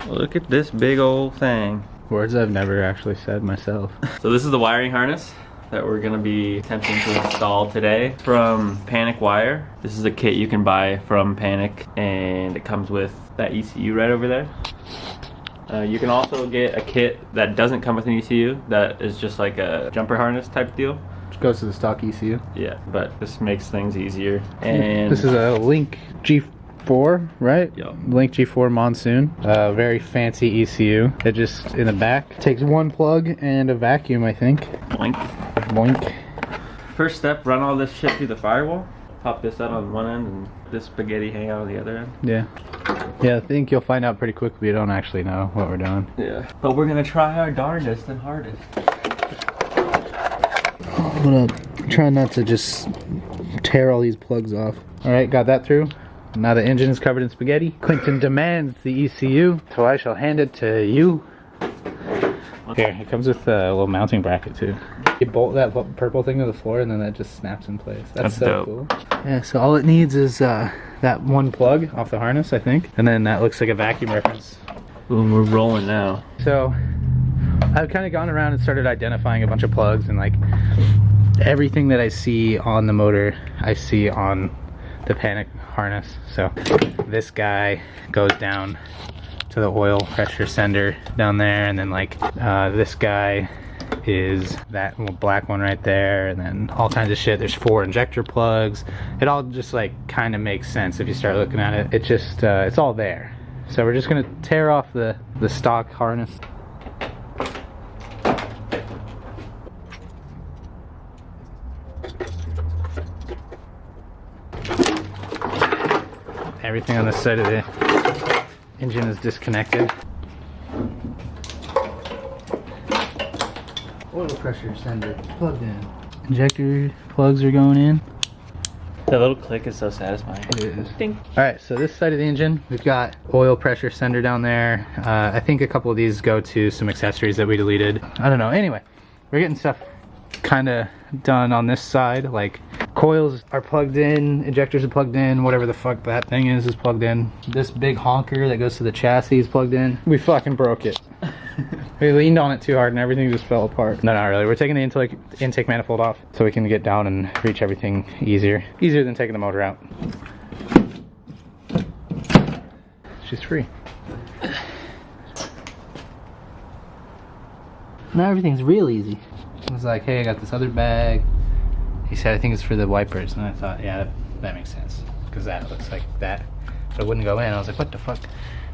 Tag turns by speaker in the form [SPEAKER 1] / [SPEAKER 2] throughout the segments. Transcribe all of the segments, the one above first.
[SPEAKER 1] Look at this big old thing.
[SPEAKER 2] Words I've never actually said myself.
[SPEAKER 1] So this is the wiring harness that we're gonna be attempting to install today from Panic Wire. This is a kit you can buy from Panic, and it comes with that ECU right over there. You can also get a kit that doesn't come with an ECU, that is just like a jumper harness type deal.
[SPEAKER 2] Which goes to the stock ECU.
[SPEAKER 1] Yeah, but this makes things easier. And
[SPEAKER 2] this is a Link G4, right?
[SPEAKER 1] Yep.
[SPEAKER 2] Link G4 Monsoon. Very fancy ECU. It just, in the back, takes one plug and a vacuum, I think.
[SPEAKER 1] Boink.
[SPEAKER 2] Boink.
[SPEAKER 1] First step, run all this shit through the firewall. Pop this out on one end and this spaghetti hang out on the other end.
[SPEAKER 2] Yeah. Yeah, I think you'll find out pretty quickly we don't actually know what we're doing.
[SPEAKER 1] Yeah. But we're gonna try our darndest and hardest.
[SPEAKER 2] I'm gonna try not to just tear all these plugs off. Alright, got that through. Now the engine is covered in spaghetti. Clinton demands the ECU, so I shall hand it to you. Here, it comes with a little mounting bracket too. You bolt that purple thing to the floor and then that just snaps in place. That's so
[SPEAKER 1] dope.
[SPEAKER 2] Cool. Yeah, so all it needs is that one plug off the harness, I think. And then that looks like a vacuum reference.
[SPEAKER 1] Ooh, we're rolling now.
[SPEAKER 2] So I've kind of gone around and started identifying a bunch of plugs, and like everything that I see on the motor, I see on the Panic harness. So this guy goes down to the oil pressure sender down there, and then like this guy is that black one right there, and then all kinds of shit. There's 4 injector plugs. It all just like kind of makes sense if you start looking at it. It just it's all there. So we're just gonna tear off the stock harness. Everything on this side of the engine is disconnected. Oil pressure sender plugged in. Injector plugs are going in.
[SPEAKER 1] That little click is so satisfying.
[SPEAKER 2] It is.
[SPEAKER 1] Ding.
[SPEAKER 2] Alright, so this side of the engine, we've got oil pressure sender down there. I think a couple of these go to some accessories that we deleted. I don't know. Anyway, we're getting stuff kind of done on this side. Like coils are plugged in, injectors are plugged in, whatever the fuck that thing is plugged in. This big honker that goes to the chassis is plugged in. We fucking broke it. We leaned on it too hard and everything just fell apart. No, not really. We're taking the intake manifold off so we can get down and reach everything easier. Easier than taking the motor out. She's free. Now everything's real easy. I was like, hey, I got this other bag. He said, I think it's for the wipers. And I thought, yeah, that makes sense. Because that looks like that. But it wouldn't go in. I was like, what the fuck?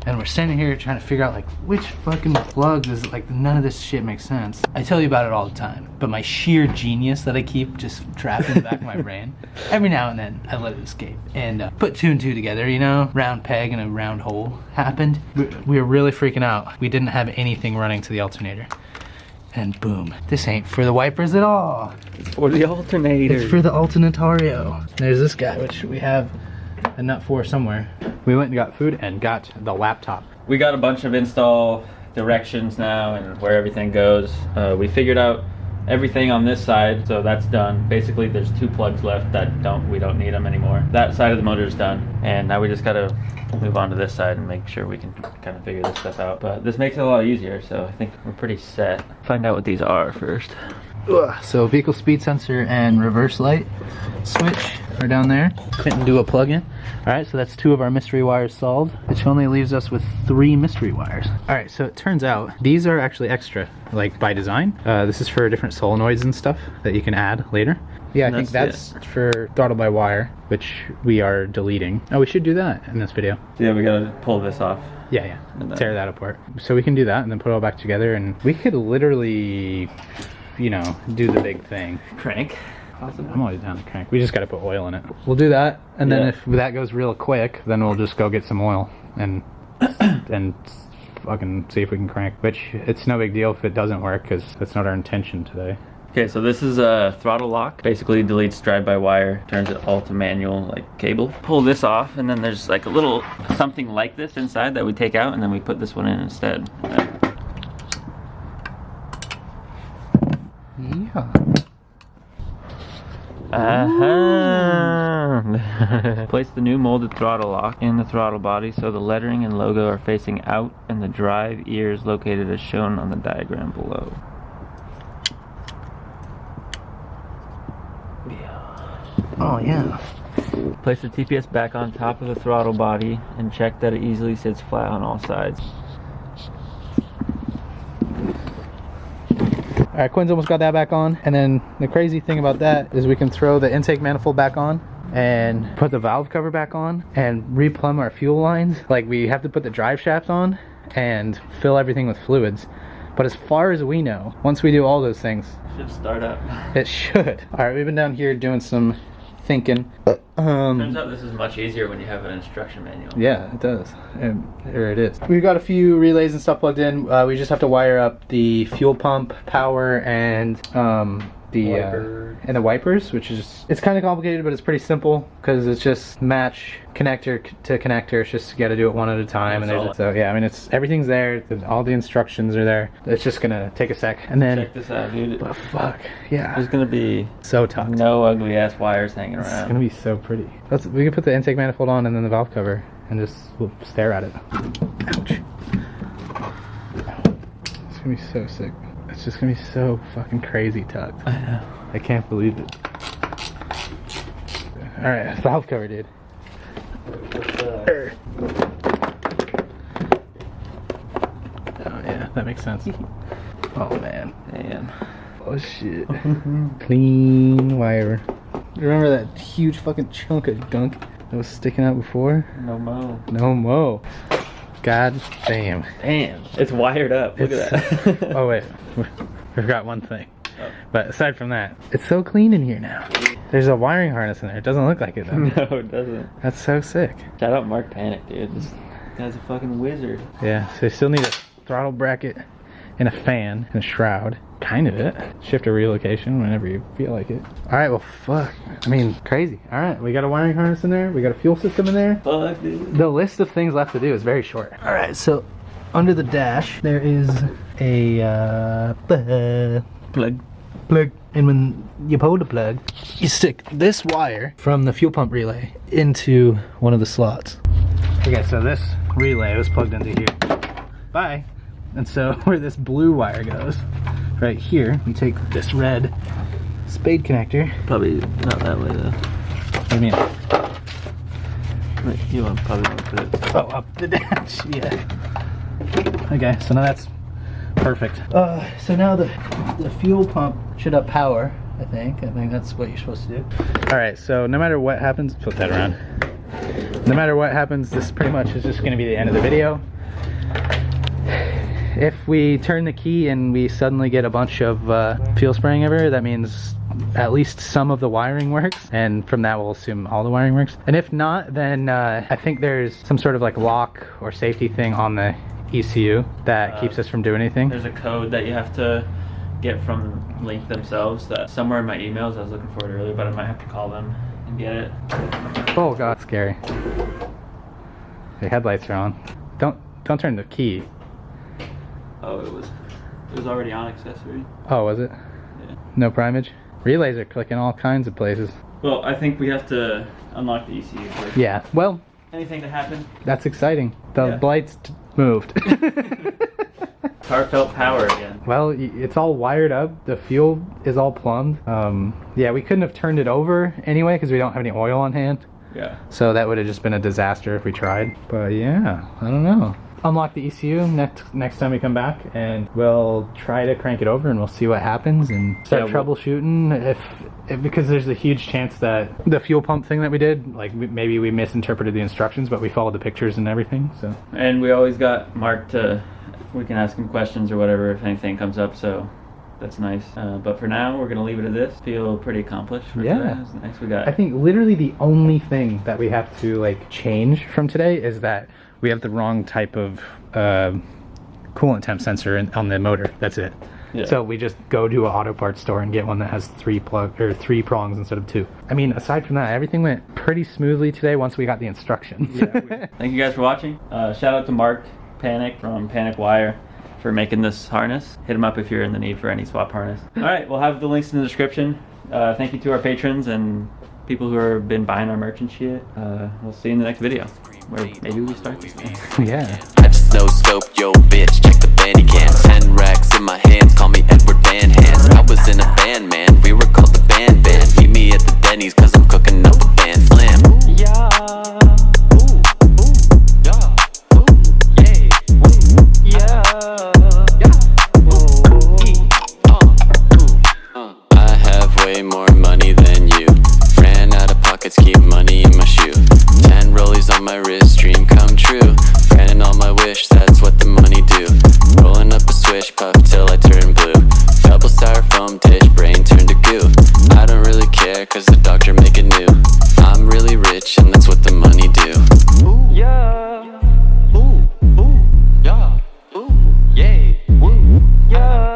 [SPEAKER 2] And we're standing here trying to figure out like which fucking plug is like, none of this shit makes sense. I tell you about it all the time, but my sheer genius that I keep just trapped in the back of my brain, every now and then I let it escape and put 2 and 2 together, you know, round peg and a round hole happened. We were really freaking out. We didn't have anything running to the alternator. And boom, this ain't for the wipers at all.
[SPEAKER 1] It's for the alternator.
[SPEAKER 2] It's for the alternatorio. There's this guy, which we have a nut for somewhere. We went and got food and got the laptop.
[SPEAKER 1] We got a bunch of install directions now and where everything goes. We figured out everything on this side, so that's done. Basically, there's 2 plugs left that we don't need them anymore. That side of the motor is done, and now we just gotta move on to this side and make sure we can kind of figure this stuff out. But this makes it a lot easier, so I think we're pretty set. Find out what these are first.
[SPEAKER 2] So vehicle speed sensor and reverse light switch are down there. Couldn't do a plug-in. Alright, so that's 2 of our mystery wires solved, which only leaves us with 3 mystery wires. Alright, so it turns out these are actually extra, like by design. This is for different solenoids and stuff that you can add later. Yeah, I think that's for throttle by wire, which we are deleting. Oh, we should do that in this video.
[SPEAKER 1] Yeah, we gotta pull this off.
[SPEAKER 2] Yeah, tear that apart. So we can do that and then put it all back together, and we could literally, you know, do the big thing.
[SPEAKER 1] Crank. Possibly.
[SPEAKER 2] I'm always down to crank. We just got to put oil in it. We'll do that, and then if that goes real quick, then we'll just go get some oil and fucking see if we can crank. Which it's no big deal if it doesn't work, because that's not our intention today.
[SPEAKER 1] Okay, so this is a throttle lock. Basically deletes drive-by-wire, turns it all to manual, like cable. Pull this off, and then there's like a little something like this inside that we take out, and then we put this one in instead.
[SPEAKER 2] Yeah.
[SPEAKER 1] around. Place the new molded throttle lock in the throttle body so the lettering and logo are facing out and the drive ears located as shown on the diagram below.
[SPEAKER 2] Oh yeah.
[SPEAKER 1] Place the TPS back on top of the throttle body and check that it easily sits flat on all sides.
[SPEAKER 2] Alright, Quinn's almost got that back on. And then the crazy thing about that is we can throw the intake manifold back on and put the valve cover back on and replumb our fuel lines. Like, we have to put the drive shaft on and fill everything with fluids. But as far as we know, once we do all those things,
[SPEAKER 1] Should start up.
[SPEAKER 2] it should. Alright, we've been down here doing some thinking.
[SPEAKER 1] Turns out this is much easier when you have an instruction manual.
[SPEAKER 2] Yeah, it does. And there it is. We've got a few relays and stuff plugged in. We just have to wire up the fuel pump, power, and the wipers, which is, it's kind of complicated, but it's pretty simple because it's just match connector to connector. It's just, you got to do it one at a time. And there's, so yeah, I mean, it's, everything's there. All the instructions are there. It's just gonna take a sec, and then
[SPEAKER 1] check this out, dude.
[SPEAKER 2] but fuck yeah,
[SPEAKER 1] There's gonna be
[SPEAKER 2] so tucked.
[SPEAKER 1] no ugly ass wires hanging
[SPEAKER 2] It's
[SPEAKER 1] around.
[SPEAKER 2] gonna be so pretty. We can put the intake manifold on and then the valve cover and just we'll stare at it. Ouch. It's gonna be so sick. It's just gonna be so fucking crazy tucked.
[SPEAKER 1] I know.
[SPEAKER 2] I can't believe it. Alright, valve cover, dude. Oh yeah, that makes sense. Oh man.
[SPEAKER 1] Damn.
[SPEAKER 2] Oh shit. Clean wire. Remember that huge fucking chunk of gunk that was sticking out before?
[SPEAKER 1] No mo.
[SPEAKER 2] No mo. God damn.
[SPEAKER 1] Damn. It's wired up. Look at that.
[SPEAKER 2] Oh wait, we forgot one thing.
[SPEAKER 1] Oh.
[SPEAKER 2] But aside from that, it's so clean in here now. There's a wiring harness in there. It doesn't look like it though.
[SPEAKER 1] No, it doesn't.
[SPEAKER 2] That's so sick.
[SPEAKER 1] Shout out Mark Panic, dude. This guy's a fucking wizard.
[SPEAKER 2] Yeah, so you still need a throttle bracket and a fan and a shroud. Kind of it. Shift or relocation whenever you feel like it. Alright, well fuck. I mean, crazy. Alright, we got a wiring harness in there. We got a fuel system in there.
[SPEAKER 1] Fuck, dude.
[SPEAKER 2] The list of things left to do is very short. Alright, so under the dash there is a plug. And when you pull the plug, you stick this wire from the fuel pump relay into one of the slots. Okay, so this relay was plugged into here. Bye. And so where this blue wire goes, right here, we take this red spade connector.
[SPEAKER 1] Probably not that way though.
[SPEAKER 2] What do you mean?
[SPEAKER 1] Wait, you probably want to put it.
[SPEAKER 2] Oh, up the dash, yeah. Okay, so now that's perfect. So now the fuel pump should have power, I think. I think that's what you're supposed to do. Alright, so no matter what happens, flip that around. No matter what happens, this pretty much is just going to be the end of the video. If we turn the key and we suddenly get a bunch of fuel spraying everywhere, that means at least some of the wiring works, and from that we'll assume all the wiring works. And if not, then I think there's some sort of like lock or safety thing on the ECU that keeps us from doing anything.
[SPEAKER 1] There's a code that you have to get from Link themselves that somewhere in my emails. I was looking for it earlier, but I might have to call them and get it.
[SPEAKER 2] Oh god, scary. The headlights are on. Don't turn the key.
[SPEAKER 1] Oh, it was already on accessory.
[SPEAKER 2] Oh, was it?
[SPEAKER 1] Yeah.
[SPEAKER 2] No primage? Relays are clicking all kinds of places.
[SPEAKER 1] Well, I think we have to unlock the ECU first.
[SPEAKER 2] Yeah, well,
[SPEAKER 1] Anything to happen?
[SPEAKER 2] that's exciting. The
[SPEAKER 1] Yeah.
[SPEAKER 2] lights moved.
[SPEAKER 1] Heartfelt power again.
[SPEAKER 2] Well, it's all wired up. The fuel is all plumbed. Yeah, we couldn't have turned it over anyway because we don't have any oil on hand.
[SPEAKER 1] Yeah.
[SPEAKER 2] So that would have just been a disaster if we tried. But yeah, I don't know. Unlock the ECU next time we come back, and we'll try to crank it over and we'll see what happens and start troubleshooting if because there's a huge chance that the fuel pump thing that we did, like maybe we misinterpreted the instructions, but we followed the pictures and everything. So
[SPEAKER 1] And we always got Mark to, we can ask him questions or whatever if anything comes up, so that's nice. But for now, we're gonna leave it at this. Feel pretty accomplished for today. Next we got.
[SPEAKER 2] I think literally the only thing that we have to like change from today is that we have the wrong type of coolant temp sensor on the motor. That's it.
[SPEAKER 1] Yeah.
[SPEAKER 2] So we just go to an auto parts store and get one that has three prongs instead of two. I mean, aside from that, everything went pretty smoothly today once we got the instructions.
[SPEAKER 1] Thank you guys for watching. Shout out to Mark Panic from Panic Wire for making this harness. Hit him up if you're in the need for any swap harness. All right, we'll have the links in the description. Thank you to our patrons, and people who have been buying our merch and shit. We'll see you in the next video, where maybe we start this thing.
[SPEAKER 2] Yeah.
[SPEAKER 3] I just no scope, yo bitch, check the bandy cam. 10 racks in my hands, call me Edward Van Hands. I was in a band, man, we were called the Band Band. Meet me at the Denny's, cause I'm cooking up a band slam. Yeah. I have way more money than you. Ran out of pockets, keep money in my shoe. 10 rollies on my wrist, dream come true. Granting all my wish, that's what the money do. Rolling up a swish, puff till I turn blue. Double styrofoam dish, brain turned to goo. I don't really care, cause the doctor make it new. I'm really rich, and that's what the money do. Ooh, yeah. Ooh, ooh, yeah. Ooh, yay. Ooh, yeah.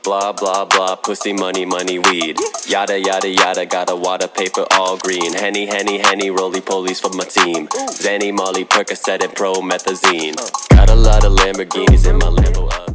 [SPEAKER 3] Blah blah blah, pussy, money, money, weed. Yada yada yada, got a wad of paper all green. Henny, henny, henny, roly polies for my team. Zanny, Molly, Percocet, and promethazine. Got a lot of Lamborghinis in my Lambo.